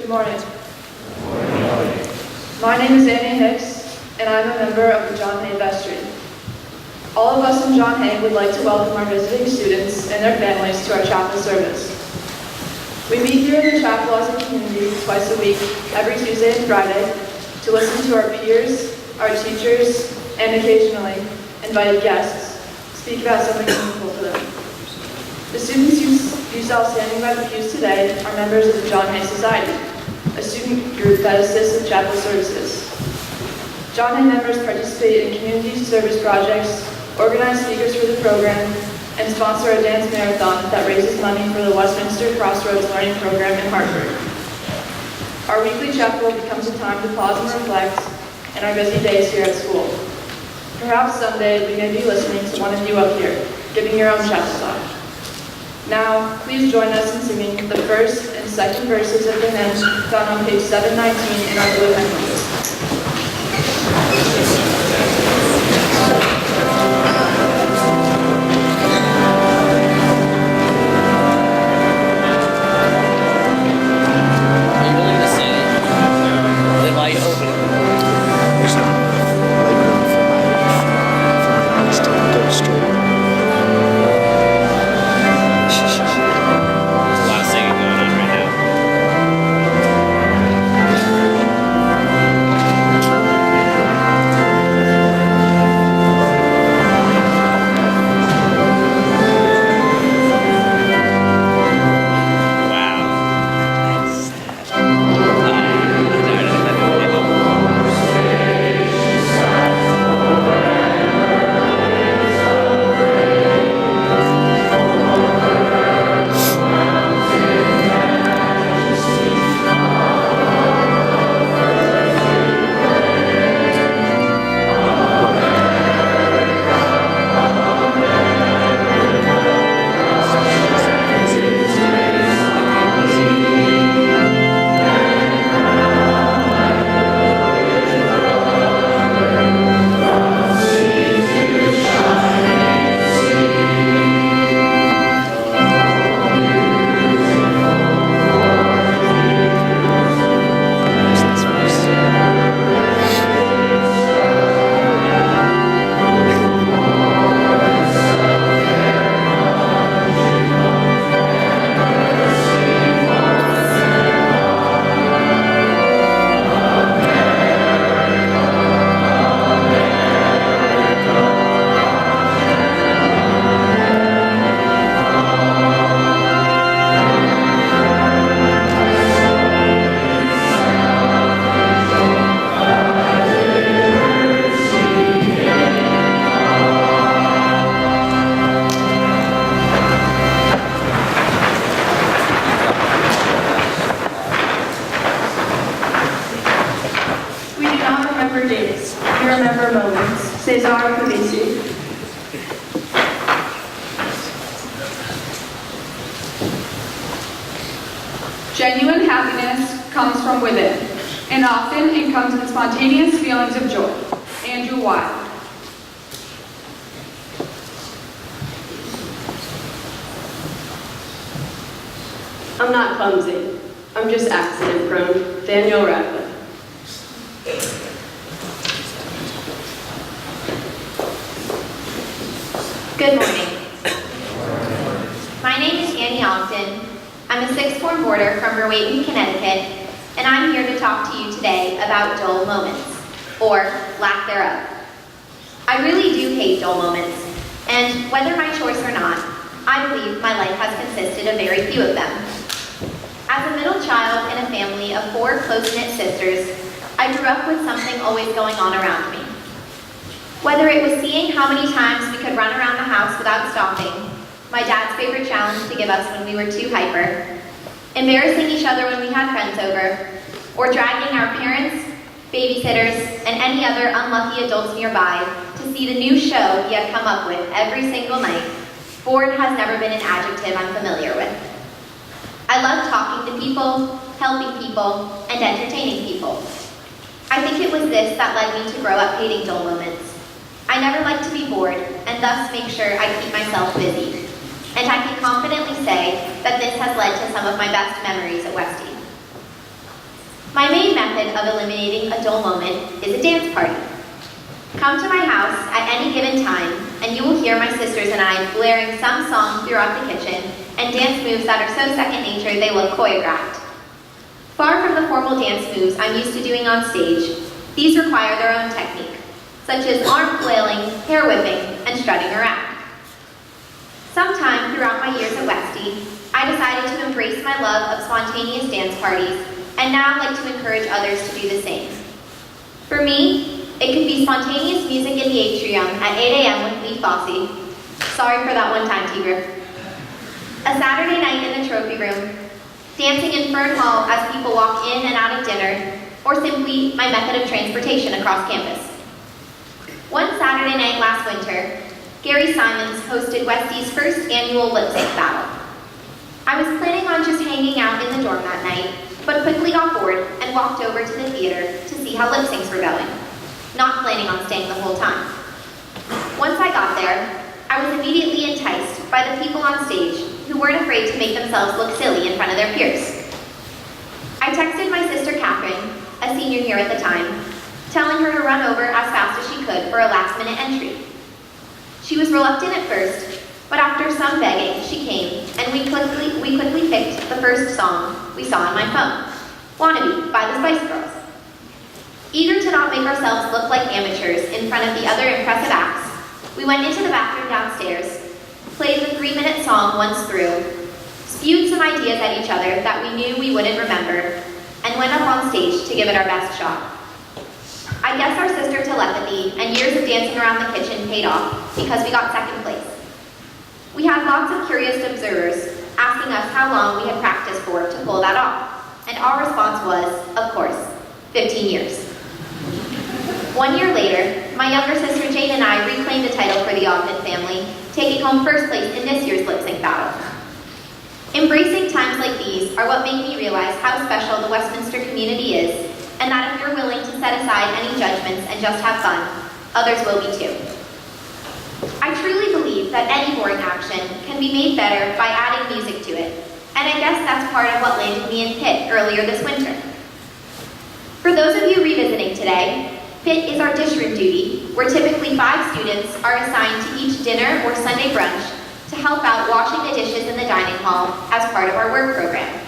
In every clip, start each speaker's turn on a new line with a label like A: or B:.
A: Good morning. My name is Annie Hicks, and I'm a member of the John Hay Vestry. All of us in John Hay would like to welcome our visiting students and their families to our chapel service. We meet here in the chapel as a community twice a week, every Tuesday and Friday, to listen to our peers, our teachers, and occasionally invited guests speak about something meaningful to them. The students you saw standing by the pews today are members of the John Hay Society, a student group that assists in chapel services. John Hay members participate in community service projects, organize speakers for the program, and sponsor a dance marathon that raises money for the Westminster Crossroads Learning Program in Hartford. Our weekly chapel becomes a time to pause and reflect in our busy days here at school. Perhaps someday we may be listening to one of you up here, giving your own chapel talk. Now, please join us in singing the first and second verses of the hymn found on page 719 in our blue hymnals.
B: Genuine happiness comes from within, and often it comes in spontaneous feelings of joy. Andrew Wild.
C: I'm not clumsy. I'm just accident prone. Daniel Radcliffe.
D: Good morning. My name is Annie Ogden. I'm a sixth form boarder from Rowayton, Connecticut, and I'm here to talk to you today about dull moments, or lack thereof. I really do hate dull moments, and whether my choice or not, I believe my life has consisted of very few of them. As a middle child in a family of 4 close-knit sisters, I grew up with something always going on around me. Whether it was seeing how many times we could run around the house without stopping, my dad's favorite challenge to give us when we were too hyper, embarrassing each other when we had friends over, or dragging our parents, babysitters, and any other unlucky adults nearby to see the new show he had come up with every single night, bored has never been an adjective I'm familiar with. I love talking to people, helping people, and entertaining people. I think it was this that led me to grow up hating dull moments. I never like to be bored, and thus make sure I keep myself busy. And I can confidently say that this has led to some of my best memories at Westie. My main method of eliminating a dull moment is a dance party. Come to my house at any given time, and you will hear my sisters and I blaring some song throughout the kitchen and dance moves that are so second nature they look choreographed. Far from the formal dance moves I'm used to doing on stage, these require their own technique, such as arm flailing, hair whipping, and strutting around. Sometime throughout my years at Westy, I decided to embrace my love of spontaneous dance parties and now like to encourage others to do the same. For me, it could be spontaneous music in the atrium at 8 a.m. with Lee Fosse. Sorry for that one time, Tigger. A Saturday night in the trophy room, dancing in Fern Hall as people walk in and out of dinner, or simply my method of transportation across campus. One Saturday night last winter, Gary Simons hosted Westy's first annual lip sync battle. I was planning on just hanging out in the dorm that night, but quickly got bored and walked over to the theater to see how lip syncs were going, not planning on staying the whole time. Once I got there, I was immediately enticed by the people on stage who weren't afraid to make themselves look silly in front of their peers. I texted my sister Catherine, a senior here at the time, telling her to run over as fast as she could for a last-minute entry. She was reluctant at first, but after some begging, she came, and we quickly picked the first song we saw on my phone, Wannabe by the Spice Girls. Eager to not make ourselves look like amateurs in front of the other impressive acts, we went into the bathroom downstairs, played the 3-minute song once through, spewed some ideas at each other that we knew we wouldn't remember, and went up on stage to give it our best shot. I guess our sister telepathy and years of dancing around the kitchen paid off because we got second place. We had lots of curious observers asking us how long we had practiced for to pull that off, and our response was, of course, 15 years. 1 year later, my younger sister Jane and I reclaimed the title for the Ogden family, taking home first place in this year's lip sync battle. Embracing times like these are what make me realize how special the Westminster community is, and that if you're willing to set aside any judgments and just have fun, others will be too. I truly believe that any boring action can be made better by adding music to it, and I guess that's part of what landed me in Pitt earlier this winter. For those of you revisiting today, Pitt is our dish room duty, where typically 5 students are assigned to each dinner or Sunday brunch to help out washing the dishes in the dining hall as part of our work program.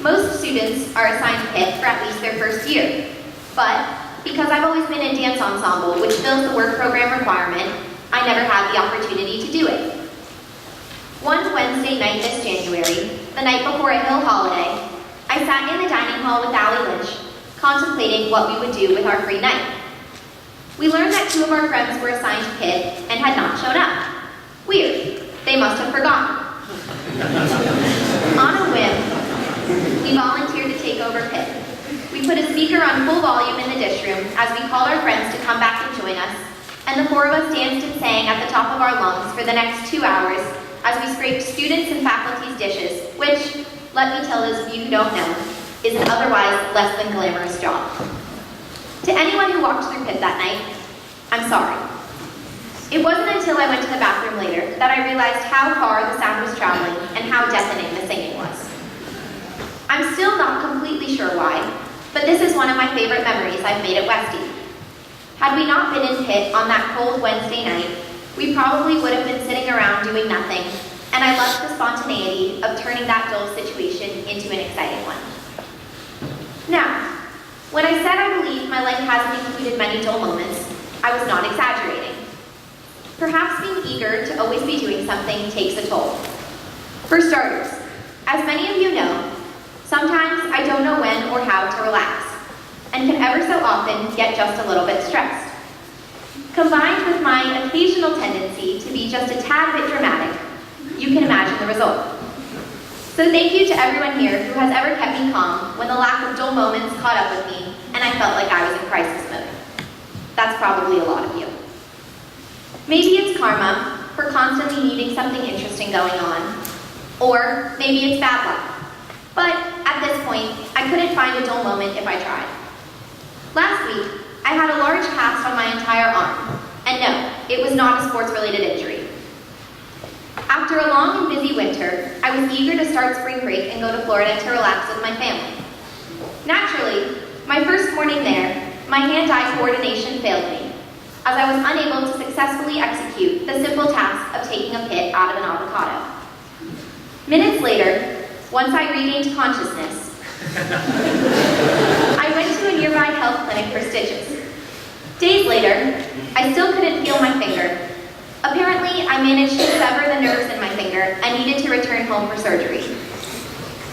D: Most students are assigned Pitt for at least their first year, but because I've always been in dance ensemble, which fills the work program requirement, I never had the opportunity to do it. One Wednesday night this January, the night before a Hill holiday, I sat in the dining hall with Allie Lynch, contemplating what we would do with our free night. We learned that 2 of our friends were assigned to Pitt and had not shown up. Weird. They must have forgotten. On a whim, we volunteered to take over Pitt. We put a speaker on full volume in the dish room as we called our friends to come back and join us, and the 4 of us danced and sang at the top of our lungs for the next 2 hours as we scraped students and faculty's dishes, which, let me tell those of you who don't know, is an otherwise less than glamorous job. To anyone who walked through Pitt that night, I'm sorry. It wasn't until I went to the bathroom later that I realized how far the sound was traveling and how deafening the singing was. I'm still not completely sure why, but this is one of my favorite memories I've made at Westy. Had we not been in Pitt on that cold Wednesday night, we probably would have been sitting around doing nothing, and I loved the spontaneity of turning that dull situation into an exciting one. Now, when I said I believe my life hasn't included many dull moments, I was not exaggerating. Perhaps being eager to always be doing something takes a toll. For starters, as many of you know, sometimes I don't know when or how to relax, and can ever so often get just a little bit stressed. Combined with my occasional tendency to be just a tad bit dramatic, you can imagine the result. So thank you to everyone here who has ever kept me calm when the lack of dull moments caught up with me and I felt like I was in crisis mode. That's probably a lot of you. Maybe it's karma for constantly needing something interesting going on, or maybe it's bad luck. But at this point, I couldn't find a dull moment if I tried. Last week, I had a large cast on my entire arm, and no, it was not a sports-related injury. After a long and busy winter, I was eager to start spring break and go to Florida to relax with my family. Naturally, my first morning there, my hand-eye coordination failed me, as I was unable to successfully execute the simple task of taking a pit out of an avocado. Minutes later, once I regained consciousness, I went to a nearby health clinic for stitches. Days later, I still couldn't feel my finger. Apparently, I managed to sever the nerves in my finger and needed to return home for surgery.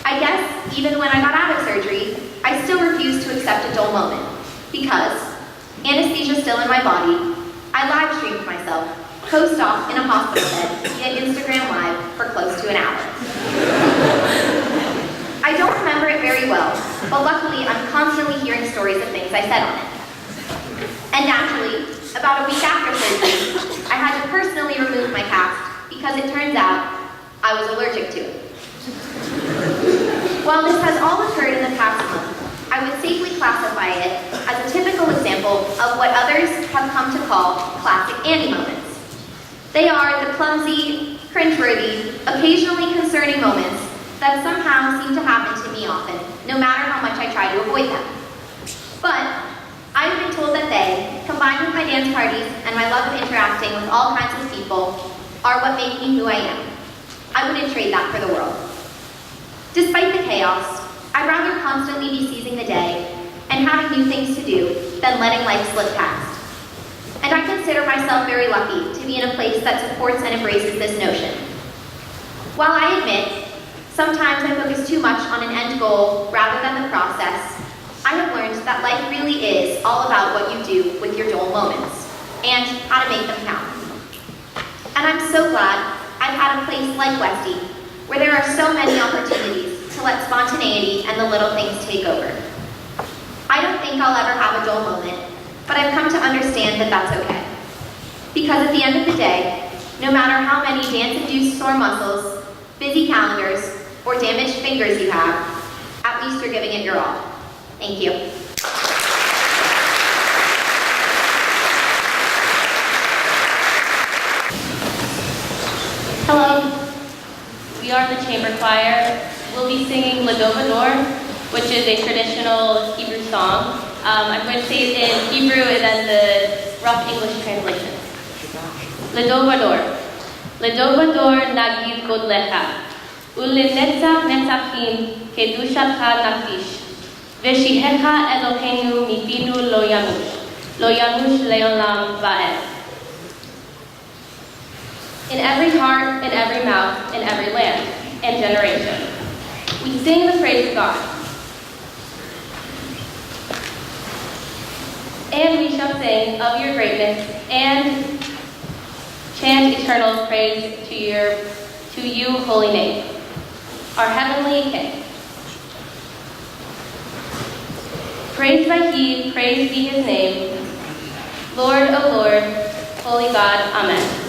D: I guess, even when I got out of surgery, I still refused to accept a dull moment, because, anesthesia still in my body, I live-streamed myself, post-op in a hospital bed via Instagram Live for close to an hour. I don't remember it very well, but luckily I'm constantly hearing stories of things I said on it. And naturally, about a week after surgery, I had to personally remove my cast because it turns out I was allergic to it. While this has all occurred in the past month, I would safely classify it as a typical example of what others have come to call classic Annie moments. They are the clumsy, cringeworthy, occasionally concerning moments that somehow seem to happen to me often, no matter how much I try to avoid them. But I've been told that they, combined with my dance parties and my love of interacting with all kinds of people, are what make me who I am. I wouldn't trade that for the world. Despite the chaos, I'd rather constantly be seizing the day and having new things to do than letting life slip past. And I consider myself very lucky to be in a place that supports and embraces this notion. While I admit, sometimes I focus too much on an end goal rather than the process, I have learned that life really is all about what you do with your dull moments and how to make them count. And I'm so glad I've had a place like Westy, where there are so many opportunities to let spontaneity and the little things take over. I don't think I'll ever have a dull moment, but I've come to understand that that's okay. Because at the end of the day, no matter how many dance-induced sore muscles, busy calendars, or damaged fingers you have, at least you're giving it your all. Thank you.
E: Hello, we are the chamber choir. We'll be singing Le Dovador, which is a traditional Hebrew song. I'm going to say it in Hebrew and then the rough English translation. Le Dovador. Le Dovador nagid godlecha, ulenetzach netzachim kedushatcha naftish. Veshihecha Eloheinu mifinu lo yamush leolam va'ed. In every heart, in every mouth, in every land and generation, we sing the praise of God. And we shall sing of your greatness and chant eternal praise to you, holy name, our heavenly King. Praised by He, praised be His name. Lord, O Lord, holy God, Amen.